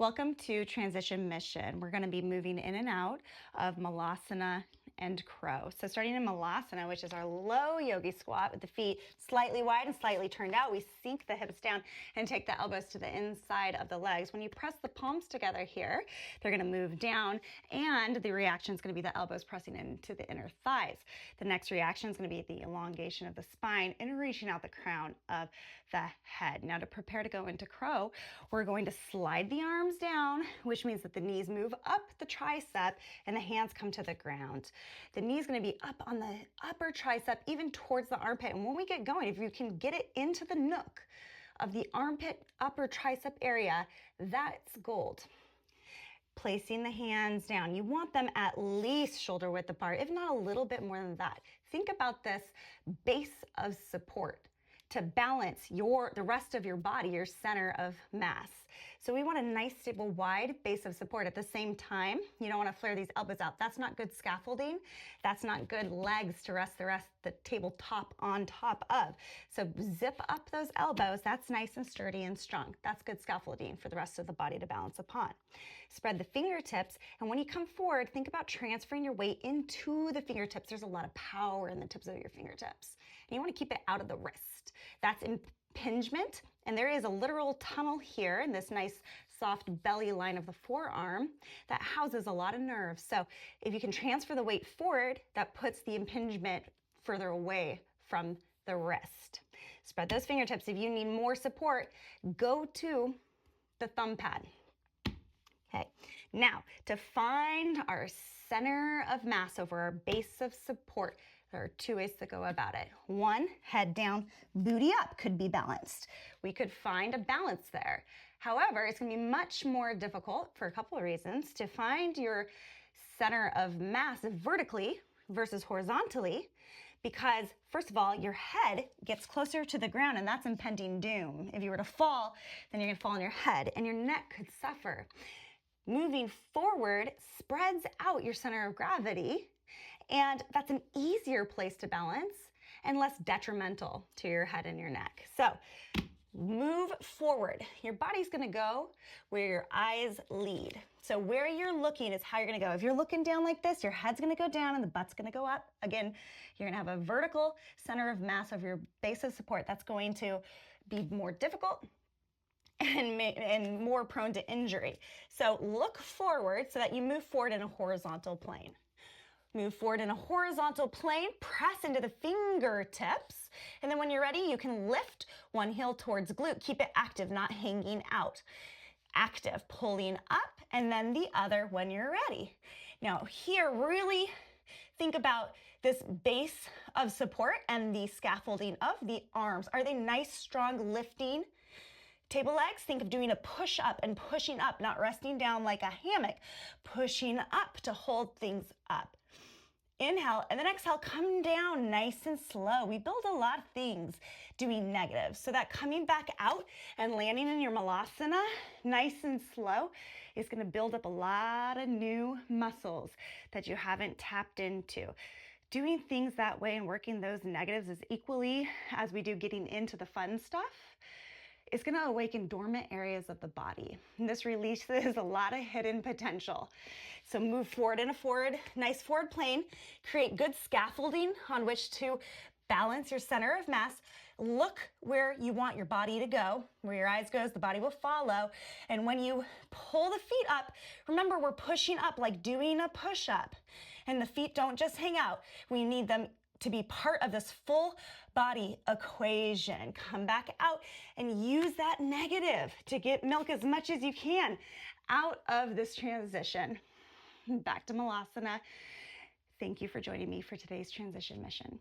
Welcome to Transition Mission. We're going to be moving in and out of Malasana and Crow. So starting in Malasana, which is our low yogi squat with the feet slightly wide and slightly turned out, we sink the hips down and take the elbows to the inside of the legs. When you press the palms together here, they're going to move down, and the reaction is going to be the elbows pressing into the inner thighs. The next reaction is going to be the elongation of the spine and reaching out the crown of the head. Now to prepare to go into Crow, we're going to slide the arms down, which means that the knees move up the tricep and the hands come to the ground. The knee is going to be up on the upper tricep, even towards the armpit. And when we get going, if you can get it into the nook of the armpit, upper tricep area, that's gold. Placing the hands down. You want them at least shoulder width apart, if not a little bit more than that. Think about this base of support to balance the rest of your body, your center of mass. So we want a nice, stable, wide base of support. At the same time, you don't want to flare these elbows out. That's not good scaffolding. That's not good legs to rest the tabletop on top of. So zip up those elbows. That's nice and sturdy and strong. That's good scaffolding for the rest of the body to balance upon. Spread the fingertips, and when you come forward, think about transferring your weight into the fingertips. There's a lot of power in the tips of your fingertips, and you want to keep it out of the wrist. That's impingement, and there is a literal tunnel here in this nice soft belly line of the forearm that houses a lot of nerves. So if you can transfer the weight forward, that puts the impingement further away from the wrist. Spread those fingertips. If you need more support, go to the thumb pad. Okay, now to find our center of mass over our base of support, there are two ways to go about it. One, head down, booty up could be balanced. We could find a balance there. However, it's going to be much more difficult for a couple of reasons to find your center of mass vertically versus horizontally, because first of all, your head gets closer to the ground, and that's impending doom. If you were to fall, then you're going to fall on your head and your neck could suffer. Moving forward spreads out your center of gravity, and that's an easier place to balance and less detrimental to your head and your neck. So move forward. Your body's going to go where your eyes lead. So where you're looking is how you're going to go. If you're looking down like this, your head's going to go down and the butt's going to go up. Again, you're going to have a vertical center of mass of your base of support. That's going to be more difficult and more prone to injury. So look forward so that you move forward in a horizontal plane. Move forward in a horizontal plane, press into the fingertips, and then when you're ready, you can lift one heel towards glute. Keep it active, not hanging out. Active, pulling up, and then the other when you're ready. Now here, really think about this base of support and the scaffolding of the arms. Are they nice, strong, lifting? Table legs, think of doing a push up and pushing up, not resting down like a hammock, pushing up to hold things up. Inhale, and then exhale, come down nice and slow. We build a lot of things doing negatives. So that coming back out and landing in your Malasana nice and slow is going to build up a lot of new muscles that you haven't tapped into. Doing things that way and working those negatives as equally as we do getting into the fun stuff is going to awaken dormant areas of the body. And this releases a lot of hidden potential. So move forward in a nice forward plane, create good scaffolding on which to balance your center of mass. Look where you want your body to go. Where your eyes goes, the body will follow. And when you pull the feet up, remember we're pushing up like doing a push-up. And the feet don't just hang out. We need them to be part of this full body equation. Come back out and use that negative to get milk as much as you can out of this transition. Back to Malasana. Thank you for joining me for today's transition mission.